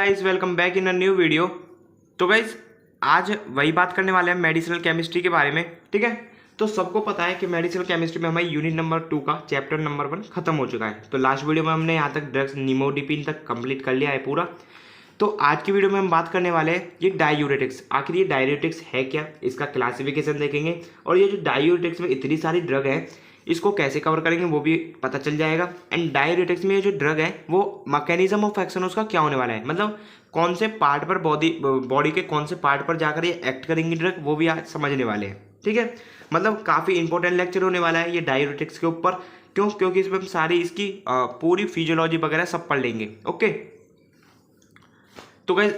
Guys, welcome back in a new video. तो guys, आज वही बात करने वाले हैं मेडिसिनल केमिस्ट्री के बारे में। ठीक है, तो सबको पता है कि मेडिसिनल केमिस्ट्री में हमारी यूनिट नंबर 2 का चैप्टर नंबर 1 खत्म हो चुका है। तो लास्ट वीडियो में हमने यहाँ तक ड्रग्स निमोडिपिन तक कंप्लीट कर लिया है पूरा। तो आज की वीडियो में हम बात करने वाले हैं ये डायूरेटिक्स। आखिर ये डायूरेटिक्स है क्या, इसका क्लासिफिकेशन देखेंगे, और ये जो डायूरेटिक्स में इतनी सारी ड्रग है इसको कैसे कवर करेंगे वो भी पता चल जाएगा। एंड डायूरेटिक्स में ये जो ड्रग है वो मैकेनिज्म ऑफ एक्शन उसका क्या होने वाला है, मतलब कौन से पार्ट पर बॉडी के कौन से पार्ट पर जाकर ये एक्ट करेंगी ड्रग, वो भी आज समझने वाले हैं। ठीक है, मतलब काफ़ी इंपॉर्टेंट लेक्चर होने वाला है ये डायूरेटिक्स के ऊपर। क्योंकि इसमें हम सारी इसकी पूरी फिजियोलॉजी वगैरह सब पढ़ लेंगे। ओके, तो गाइस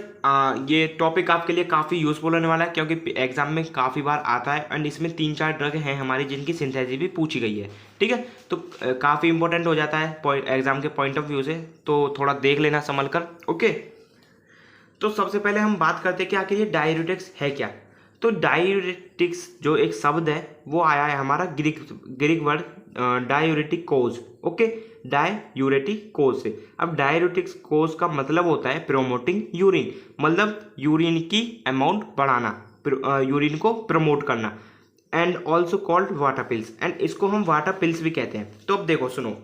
ये टॉपिक आपके लिए काफ़ी यूजफुल होने वाला है क्योंकि एग्जाम में काफ़ी बार आता है एंड इसमें 3-4 ड्रग हैं हमारी जिनकी सिंथेसिस भी पूछी गई है। ठीक है, तो काफ़ी इंपॉर्टेंट हो जाता है एग्जाम के पॉइंट ऑफ व्यू से, तो थोड़ा देख लेना संभल कर। ओके, तो सबसे पहले हम बात करते हैं कि आखिर ये डायूरेटिक्स है क्या। तो डायूरेटिक्स जो एक शब्द है वो आया है हमारा ग्रीक वर्ड डायूरेटिक कोज। ओके, डायूरेटिक कोज से। अब डायूरेटिक्स कोज का मतलब होता है प्रोमोटिंग यूरिन, मतलब यूरिन की अमाउंट बढ़ाना, यूरिन को प्रमोट करना। And also called water pills, and इसको हम वाटर पिल्स भी कहते हैं। तो अब देखो सुनो,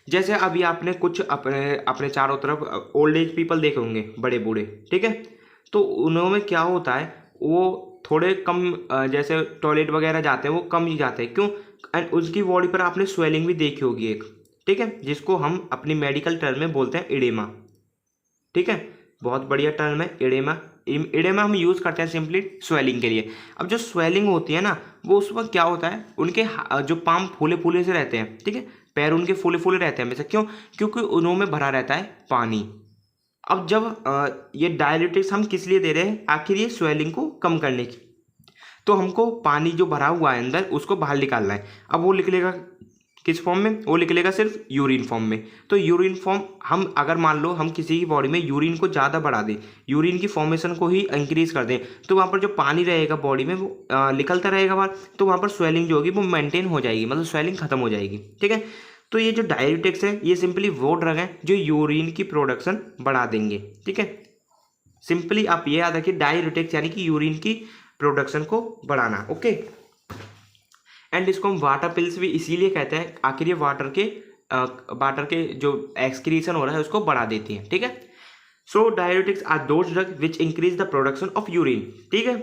जैसे अभी आपने कुछ अपने चारों तरफ ओल्ड एज पीपल देखे होंगे, बड़े बूढ़े। ठीक है, तो उनमें क्या होता है वो थोड़े कम जैसे टॉयलेट वगैरह जाते हैं वो कम ही जाते हैं। क्यों? एंड उसकी बॉडी पर आपने स्वेलिंग भी देखी होगी एक। ठीक है, जिसको हम अपनी मेडिकल टर्म में बोलते हैं इडेमा। ठीक है, बहुत बढ़िया टर्म है इडेमा। इडेमा हम यूज़ करते हैं सिंपली स्वेलिंग के लिए। अब जो स्वेलिंग होती है ना वो उस वक्त क्या होता है, उनके जो पाम फूले फूले से रहते हैं। ठीक है, पैर उनके फूले फूले रहते हैं हमेशा। क्यों? क्योंकि उन्होंने भरा रहता है पानी। अब जब ये डायलिटिक्स हम किस लिए दे रहे हैं, आखिर ये स्वेलिंग को कम करने की। तो हमको पानी जो भरा हुआ है अंदर उसको बाहर निकालना है। अब वो निकलेगा किस फॉर्म में? वो निकलेगा सिर्फ यूरिन फॉर्म में। तो यूरिन फॉर्म हम अगर मान लो हम किसी की बॉडी में यूरिन को ज़्यादा बढ़ा दें, यूरिन की फॉर्मेशन को ही इंक्रीज कर दें, तो वहाँ पर जो पानी रहेगा बॉडी में वो निकलता रहेगा बाहर, तो वहाँ पर स्वेलिंग जो होगी वो मेंटेन हो जाएगी, मतलब स्वेलिंग खत्म हो जाएगी। ठीक है, तो ये जो डायूरेटिक्स है ये सिंपली वो ड्रग है जो यूरिन की प्रोडक्शन बढ़ा देंगे। ठीक है, सिंपली आप ये याद रखिए, डायूरेटिक्स यानी कि यूरिन की प्रोडक्शन को बढ़ाना। ओके, एंड इसको हम वाटर पिल्स भी इसीलिए कहते हैं, आखिर ये वाटर के जो एक्सक्रीशन हो रहा है उसको बढ़ा देती है। ठीक है, so diuretics are those drug which increase the production of urine. ठीक है,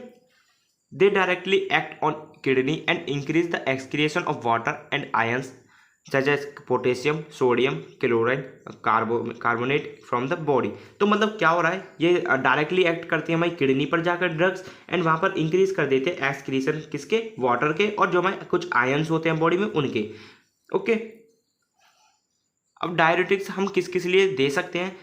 they directly act on kidney and increase the excretion of water and ions such as potassium, sodium, chloride, carbonate from the body. तो मतलब क्या हो रहा है, ये directly act करती है हमारी किडनी पर जाकर ड्रग्स, एंड वहाँ पर इंक्रीज कर देते हैं एक्सक्रीशन किसके, वाटर के, और जो हमारे कुछ आयंस होते हैं बॉडी में उनके। ओके, अब डायूरेटिक्स हम किस किस लिए दे सकते हैं,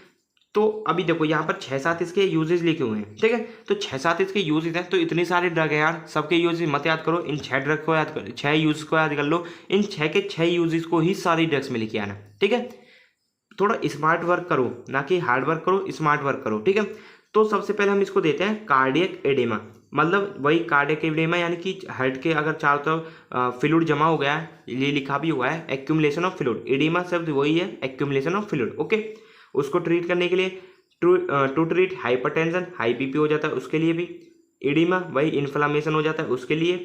तो अभी देखो यहाँ पर 6-7 इसके यूजेस लिखे हुए हैं। ठीक है, तो 6-7 इसके यूजेस हैं। तो इतनी सारे ड्रग है यार, सबके यूजेस मत याद करो, इन 6 ड्रग को याद करो, 6 यूजेस को याद कर लो। इन 6 के 6 यूजेस को ही सारी ड्रग्स में लिखे आना। ठीक है, थोड़ा स्मार्ट वर्क करो, ना कि हार्ड वर्क करो, स्मार्ट वर्क करो। ठीक है, तो सबसे पहले हम इसको देते हैं कार्डियक एडेमा, मतलब वही कार्डियक एडेमा यानी कि हार्ट के अगर चारों तरफ फ्लूइड जमा हो गया है, ये लिखा भी हुआ है एक्यूमुलेशन ऑफ फ्लूइड। एडेमा शब्द वही है, एक्यूमुलेशन ऑफ फ्लूइड। ओके, उसको ट्रीट करने के लिए to treat hypertension, high BP हो जाता है उसके लिए भी। एडिमा वही इन्फ्लामेशन हो जाता है उसके लिए।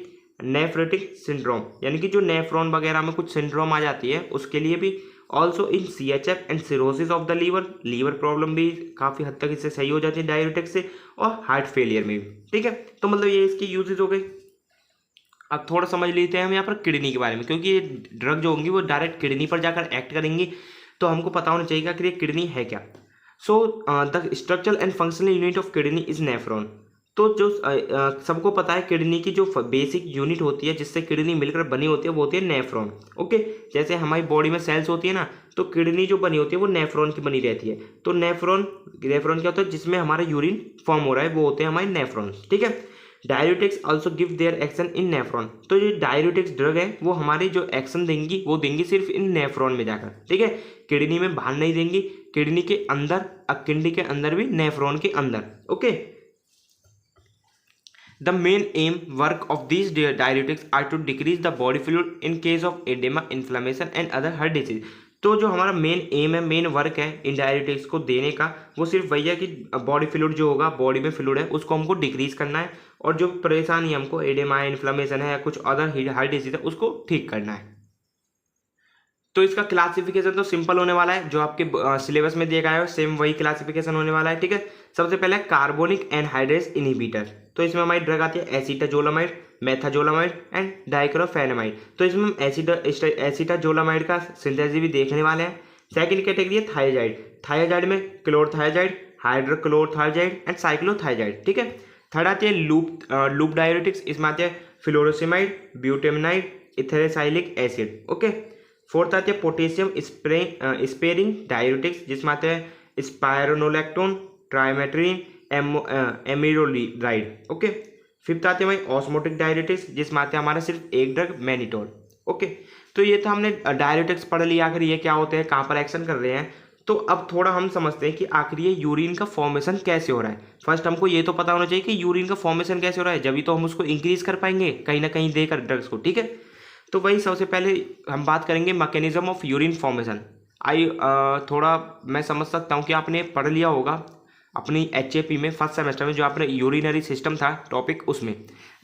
नेफ्रेटिक सिंड्रोम यानी कि जो नेफ्रॉन वगैरह में कुछ सिंड्रोम आ जाती है उसके लिए भी। Also in CHF and cirrhosis of the liver problem भी काफ़ी हद तक इससे सही हो जाती है डायूरेटिक्स से, और हार्ट फेलियर में भी। ठीक है, तो मतलब ये इसकी यूजेज हो गई। अब थोड़ा समझ लेते हैं हम यहाँ पर किडनी के बारे में, क्योंकि ये ड्रग जो होंगी वो डायरेक्ट किडनी पर जाकर एक्ट करेंगी, तो हमको पता होना चाहिए कि ये किडनी है क्या। So the structural and functional unit of kidney is nephron. तो जो सबको पता है किडनी की जो बेसिक यूनिट होती है जिससे किडनी मिलकर बनी होती है वो होती है नेफ्रॉन। ओके, जैसे हमारी बॉडी में सेल्स होती है ना, तो किडनी जो बनी होती है वो नेफ्रॉन की बनी रहती है। तो नेफ्रॉन क्या होता है, जिसमें हमारा यूरिन फॉर्म हो रहा है वो होते हैं हमारे नेफ्रॉन्स। ठीक है, diuretics also give their action in nephron. तो ये डायूरेटिक्स ड्रग है वो हमारी जो एक्शन देंगी वो देंगी सिर्फ इन नेफ्रॉन में जाकर। ठीक है, किडनी में बाहर नहीं देंगी, किडनी के अंदर, किडनी के अंदर भी, नेफ्रॉन के अंदर। Okay, the main aim work of these diuretics are to decrease the body fluid in case of oedema, inflammation and other heart disease. तो जो हमारा मेन एम है, मेन वर्क है इन डायरेटिक्स को देने का, वो सिर्फ वही है कि बॉडी फ्लूइड जो होगा, बॉडी में फ्लूइड है उसको हमको डिक्रीज करना है, और जो परेशानी है हमको एडेमा इन्फ्लेमेशन है या कुछ अदर हार्ट डिजीज है उसको ठीक करना है। तो इसका क्लासिफिकेशन तो सिंपल होने वाला है, जो आपके सिलेबस में दिया गया है सेम वही क्लासिफिकेशन होने वाला है। ठीक है, सबसे पहले कार्बोनिक एनहाइड्रेस इनहिबिटर, तो इसमें हमारी ड्रग आती है एसिटाजोलामाइड, मेथाजोलामाइड एंड डाइक्लोफेनामाइड। तो इसमें हम एसिटाजोलामाइड का सिंथेसिस भी देखने वाले हैं। सेकंड कैटेगरी है थायजाइड, थायजाइड में क्लोरथायजाइड, हाइड्रोक्लोरथायजाइड एंड साइक्लोथायजाइड। ठीक है, थर्ड आती है लूप डायरेटिक्स, इसमें आते हैं फ्लोरोसिमाइड, ब्यूटेमनाइड, इथेरेसाइलिक एसिड। ओके, फोर्थ आती है पोटेशियम स्पेरिंग डायरेटिक्स, जिसमें आते हैं स्पायरोनोलैक्टोन, ट्राइमेट्रिन, एमिरोलिड्राइड। ओके, फिफ्थ आते हैं भाई ऑस्मोटिक डायरेटिक्स, जिसमें आते हैं हमारा सिर्फ एक ड्रग मैनिटोल। ओके, तो ये था हमने डायरेटिक्स पढ़ लिया, आखिर ये क्या होते हैं, कहाँ पर एक्शन कर रहे हैं। तो अब थोड़ा हम समझते हैं कि आखिर ये यूरिन का फॉर्मेशन कैसे हो रहा है। फर्स्ट हमको ये तो पता होना चाहिए कि यूरिन का फॉर्मेशन कैसे हो रहा है, जब तो हम उसको इंक्रीज कर पाएंगे कहीं ना कहीं देकर ड्रग्स को। ठीक है, तो वही सबसे पहले हम बात करेंगे मैकेनिज्म ऑफ यूरिन फॉर्मेशन। थोड़ा मैं समझ सकता हूँ कि आपने पढ़ लिया होगा अपनी HAP में फर्स्ट सेमेस्टर में, जो आपने यूरिनरी सिस्टम था टॉपिक, उसमें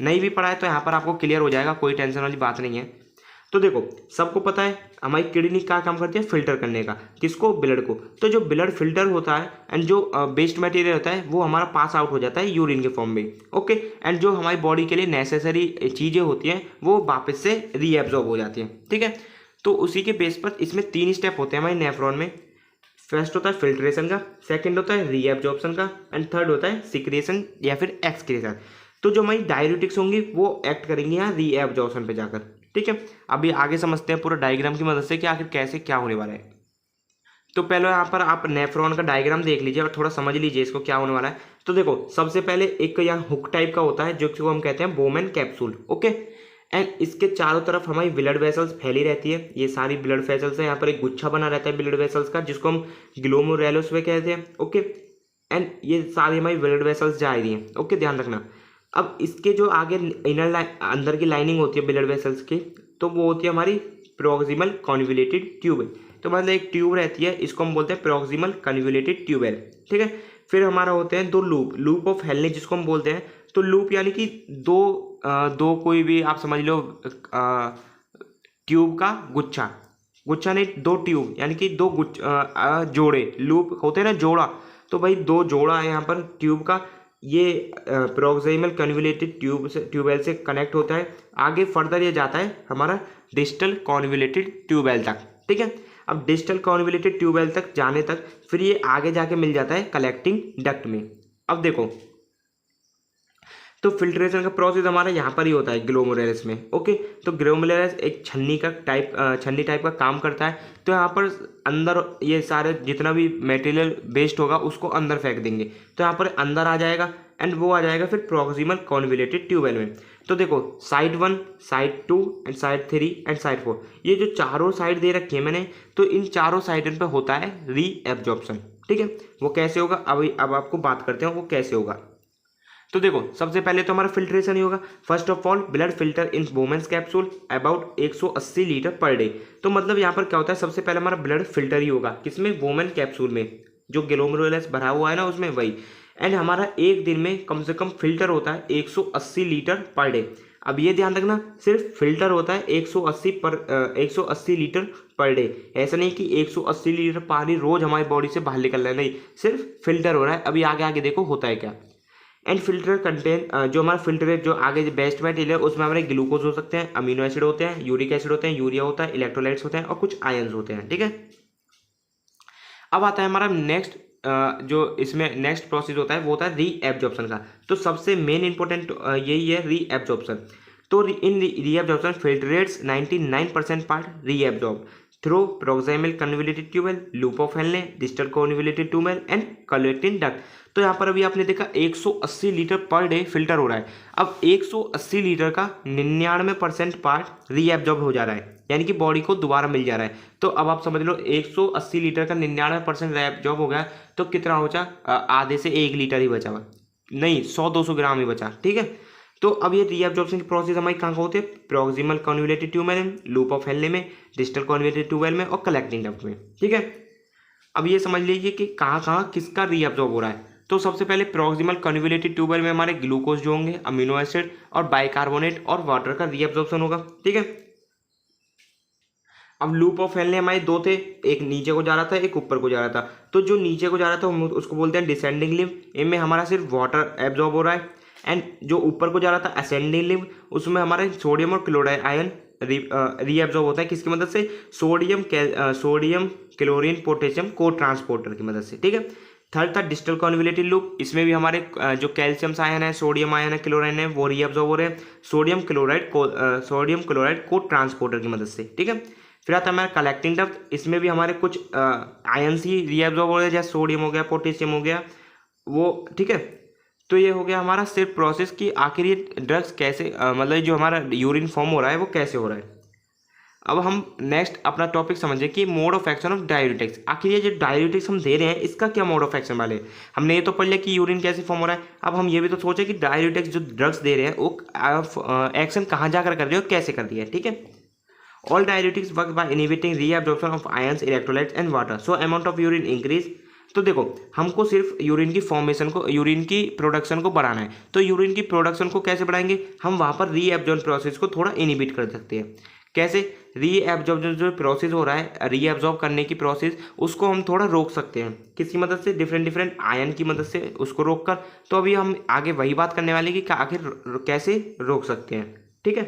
नहीं भी पढ़ा है तो यहाँ पर आपको क्लियर हो जाएगा, कोई टेंशन वाली बात नहीं है। तो देखो, सबको पता है हमारी किडनी क्या काम करती है, फिल्टर करने का, किसको, ब्लड को। तो जो ब्लड फिल्टर होता है एंड जो वेस्ट मटेरियल होता है वो हमारा पास आउट हो जाता है यूरिन के फॉर्म में। ओके, एंड जो हमारी बॉडी के लिए नेसेसरी चीज़ें होती हैं वो वापस से रीएब्जॉर्ब हो जाती हैं। ठीक है, तो उसी के बेस पर इसमें 3 स्टेप होते हैं हमारे नेफ्रॉन में। फर्स्ट होता है फिल्ट्रेशन का, सेकंड होता है रीएब्जॉर्प्शन का, एंड थर्ड होता है सिक्रेशन या फिर एक्सक्रेशन। तो जो हमारी डायरेटिक्स होंगी वो एक्ट करेंगी यहाँ रीएब्जॉर्प्शन पे जाकर। ठीक है, अभी आगे समझते हैं पूरा डायग्राम की मदद से कि आखिर कैसे क्या होने वाला है। तो पहले यहाँ पर आप नेफ्रॉन का डायग्राम देख लीजिए और थोड़ा समझ लीजिए इसको क्या होने वाला है। तो देखो, सबसे पहले एक यहाँ हुक टाइप का होता है जो कि हम कहते हैं बोमेन कैप्सूल। ओके, एंड इसके चारों तरफ हमारी ब्लड वेसल्स फैली रहती है, ये सारी ब्लड वेसल्स है। यहाँ पर एक गुच्छा बना रहता है ब्लड वेसल्स का, जिसको हम ग्लोमेरुलस में कहते हैं। ओके, एंड ये सारी हमारी ब्लड वेसल्स जा रही हैं। ओके, ध्यान रखना। अब इसके जो आगे अंदर की लाइनिंग होती है ब्लड वेसल्स की, तो वो होती है हमारी प्रॉक्सिमल कॉन्वोल्यूटेड ट्यूब। तो मतलब एक ट्यूब रहती है, इसको हम बोलते हैं प्रॉक्सिमल कन्वोल्यूटेड ट्यूबेल। ठीक है, फिर हमारा होते हैं 2 लूप ऑफ हेलने जिसको हम बोलते हैं। तो लूप यानी कि दो कोई भी आप समझ लो ट्यूब का गुच्छा नहीं, 2 ट्यूब यानी कि 2 जोड़े, लूप होते हैं ना, जोड़ा। तो भाई 2 जोड़ा है यहाँ पर ट्यूब का, ये प्रॉक्सिमल कन्वोल्यूटेड ट्यूबेल से कनेक्ट होता है। आगे फर्दर ये जाता है हमारा डिस्टल कॉन्वोल्यूटेड ट्यूबेल तक। ठीक है, अब डिस्टल कॉन्वोल्यूटेड ट्यूबेल तक जाने तक फिर ये आगे जाके मिल जाता है कलेक्टिंग डक्ट में। अब देखो, तो फिल्ट्रेशन का प्रोसेस हमारा यहाँ पर ही होता है ग्लोमेरुलस में। ओके, तो ग्लोमेरुलस एक छन्नी टाइप का काम करता है। तो यहाँ पर अंदर ये सारे जितना भी मटेरियल वेस्ट होगा उसको अंदर फेंक देंगे, तो यहाँ पर अंदर आ जाएगा एंड वो आ जाएगा फिर प्रॉक्सिमल कॉन्वोल्यूटेड ट्यूबेल में। तो देखो, side 1, side 2 and side 3 and side 4, ये जो चारों साइड दे रखी है मैंने, तो इन चारों साइड पर होता है रीएब्जॉर्प्शन। ठीक है, वो कैसे होगा अब आपको बात करते हैं वो कैसे होगा। तो देखो, सबसे पहले तो हमारा फिल्ट्रेशन ही होगा। First of all, blood filter in Bowman's capsule about 180 litre per day. तो मतलब यहाँ पर क्या होता है, सबसे पहले हमारा ब्लड फिल्टर ही होगा, किसमें, बोमेन कैप्सूल में, जो ग्लोमेरुलस भरा हुआ है ना उसमें, वही। एंड हमारा एक दिन में कम से कम फिल्टर होता है 180 लीटर पर डे। अब ये ध्यान रखना, सिर्फ फिल्टर होता है 180 लीटर पर डे। ऐसा नहीं कि 180 लीटर पानी रोज हमारी बॉडी से बाहर निकल रहा है, नहीं, सिर्फ फिल्टर हो रहा है। अभी आगे देखो होता है क्या। एंड फिल्टर कंटेन जो हमारा फिल्टर है, जो आगे जो बेस्ट मटेरियल है, उसमें हमारे ग्लूकोज हो सकते हैं, अमीनो एसिड होते हैं, यूरिक एसिड होते हैं, यूरिया होता है, इलेक्ट्रोलाइट्स होते हैं और कुछ आयंस होते हैं। ठीक है, अब आता है हमारा नेक्स्ट जो इसमें नेक्स्ट प्रोसेस होता है वो होता है रीएब्जॉर्प्शन का। तो सबसे मेन इंपॉर्टेंट यही है रीएब्जॉर्प्शन। तो इन reabsorption filtrates 99% part reabsorb through proximal convoluted tubule, loop of Henle, distal convoluted tubule and collecting duct. तो यहाँ पर अभी आपने देखा 180 लीटर पर डे फिल्टर हो रहा है। अब 180 लीटर का 99% पार्ट रीएब्जॉर्ब हो जा रहा है, यानी कि बॉडी को दोबारा मिल जा रहा है। तो अब आप समझ लो 180 लीटर का 99% रीएब्जॉर्ब हो गया, तो कितना बचा, आधे से 1 लीटर ही बचा हुआ, नहीं 100-200 ग्राम ही बचा। ठीक है, तो अब ये रीअब्जॉर्प्शन की प्रोसेस हमारी कहाँ होती है, प्रॉक्सिमल कन्वोल्यूटेड ट्यूब में, लूप ऑफ हेनले में, डिस्टल कन्वोल्यूटेड ट्यूबवेल में और कलेक्टिंग डक्ट में। ठीक है, अब ये समझ लीजिए कि कहाँ कहाँ किसका रीअब्जॉर्ब हो रहा है। तो सबसे पहले प्रॉक्सिमल कन्वोल्यूटेड ट्यूबवेल में हमारे ग्लूकोज जो होंगे, अमीनो एसिड और बाइकार्बोनेट और वाटर का रीअब्जॉर्प्शन होगा। ठीक है, अब लूप ऑफ हेनले हमारे दो थे, एक नीचे को जा रहा था, एक ऊपर को जा रहा था। तो जो नीचे को जा रहा था हम उसको बोलते हैं डिसेंडिंग लिम्फ, इनमें हमारा सिर्फ वाटर एब्जॉर्ब हो रहा है। एंड जो ऊपर को जा रहा था असेंडिंग लिम्फ, उसमें हमारे सोडियम और क्लोराइड आयन रीएब्जॉर्ब होता है। किसकी मदद से, सोडियम क्लोरीन पोटेशियम को ट्रांसपोर्टर की मदद से। ठीक है, थर्ड था डिस्टल कन्वोल्यूटेड लूप, इसमें भी हमारे जो कैल्शियम आयन है, सोडियम आयन है, क्लोराइन है, वो रीअब्जॉर्ब हो रहे हैं सोडियम क्लोराइड को ट्रांसपोर्टर की मदद से। ठीक है, फिर आता है हमारा कलेक्टिंग डक्ट, इसमें भी हमारे कुछ आयन्स ही रीअब्जॉर्ब हो रहे हैं, जैसे सोडियम हो गया, पोटेशियम हो गया वो। ठीक है, तो ये हो गया हमारा सिर्फ प्रोसेस की आखिर ये ड्रग्स कैसे मतलब जो हमारा यूरिन फॉर्म हो रहा है वो कैसे हो रहा है। अब हम नेक्स्ट अपना टॉपिक समझे कि mode of action of diuretics. आखिर ये जो डाययूरेटिक्स हम दे रहे हैं इसका क्या मोड ऑफ एक्शन वाले। हमने ये तो पढ़ लिया कि यूरिन कैसे फॉर्म हो रहा है, अब हम ये भी तो सोचे कि डाययूरेटिक्स जो ड्रग्स दे रहे हैं वो एक्शन कहाँ जाकर कर रहे हो, कैसे कर दिया है। ठीक है, all diuretics work by inhibiting reabsorption of ions, electrolytes and water, so amount of urine increase। तो देखो हमको सिर्फ यूरिन की फॉर्मेशन को, यूरिन की प्रोडक्शन को बढ़ाना है। तो यूरिन की प्रोडक्शन को कैसे बढ़ाएंगे, हम वहाँ पर रीएब्जॉर्प्शन प्रोसेस को थोड़ा इनहिबिट कर सकते हैं। कैसे, रीएब्जॉर्प्शन जो प्रोसेस हो रहा है, रीएब्जॉर्ब करने की प्रोसेस, उसको हम थोड़ा रोक सकते हैं। किसकी मदद से, डिफरेंट आयन की मदद से उसको रोक कर। तो अभी हम आगे वही बात करने वाले कि आखिर कैसे रोक सकते हैं। ठीक है,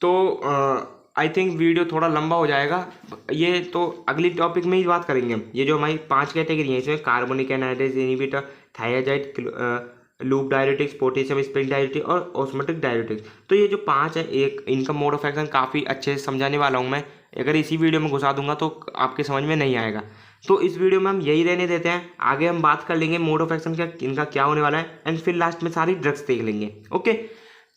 तो आई थिंक वीडियो थोड़ा लंबा हो जाएगा, ये तो अगली टॉपिक में ही बात करेंगे हम। ये जो हमारी 5 कैटेगरी है इसमें carbonic anhydrase inhibitor, thiazide, loop diuretics, potassium sparing diuretics और ऑस्मोटिक डाययूरेटिक्स। तो ये जो 5 है, एक इनका मोड ऑफ एक्शन काफ़ी अच्छे से समझाने वाला हूँ मैं। अगर इसी वीडियो में घुसा दूंगा तो आपके समझ में नहीं आएगा। तो इस वीडियो में हम यही रहने देते हैं, आगे हम बात कर लेंगे मोड ऑफ एक्शन का इनका क्या होने वाला है, एंड फिर लास्ट में सारी ड्रग्स देख लेंगे। ओके,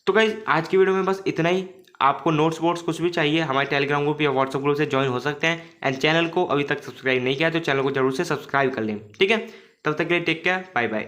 तो गाइज आज की वीडियो में बस इतना ही। आपको नोट्स वोट्स कुछ भी चाहिए हमारे टेलीग्राम ग्रुप या व्हाट्सएप ग्रुप से ज्वाइन हो सकते हैं। एंड चैनल को अभी तक सब्सक्राइब नहीं किया तो चैनल को जरूर से सब्सक्राइब कर लें। ठीक है, तब तक के लिए टेक केयर, बाय बाय।